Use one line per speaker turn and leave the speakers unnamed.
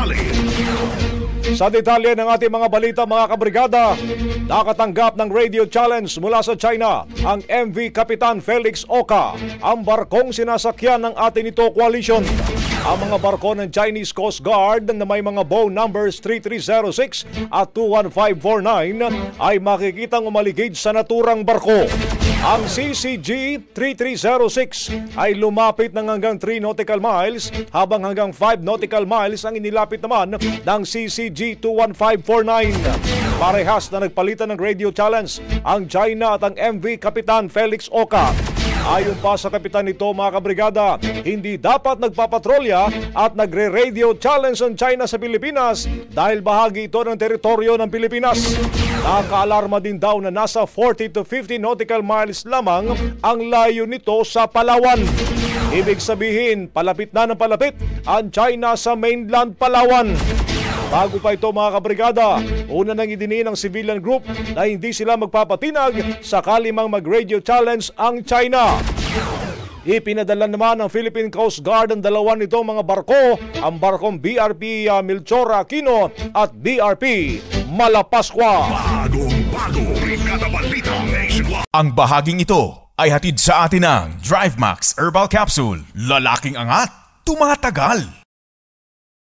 detalye.
Sa detalye ng ating mga balita, mga kabrigada, nakatanggap ng radio challenge mula sa China ang MV Kapitan Felix Oka, ang barkong sinasakyan ng atin ito coalition. Ang mga barko ng Chinese Coast Guard na may mga bow numbers 3306 at 21549 ay makikitang umaligid sa naturang barko. Ang CCG 3306 ay lumapit ng hanggang 3 nautical miles habang hanggang 5 nautical miles ang inilapit naman ng CCG 21549. Parehas na nagpalitan ng radio challenge ang China at ang MV Kapitan Felix Oka. Ayon pa sa kapitan nito, mga kabrigada, hindi dapat nagpapatrolya at nagre-radio challenge ang China sa Pilipinas dahil bahagi ito ng teritoryo ng Pilipinas. Nakaalarma din daw na nasa 40 to 50 nautical miles lamang ang layo nito sa Palawan. Ibig sabihin, palapit na ng palapit ang China sa mainland Palawan. Bago pa ito, mga kabrigada, una nang idiniin ng civilian group na hindi sila magpapatinag sakali mang mag-radio challenge ang China. Ipinadala naman ng Philippine Coast Guard ang dalawa nitong mga barko, ang barkong BRP Melchor Aquino at BRP Malapascua.
Bagong Brigada Balita Nationwide.
Ang bahaging ito ay hatid sa atin ng DriveMax Herbal Capsule. Lalaking angat, tumatagal.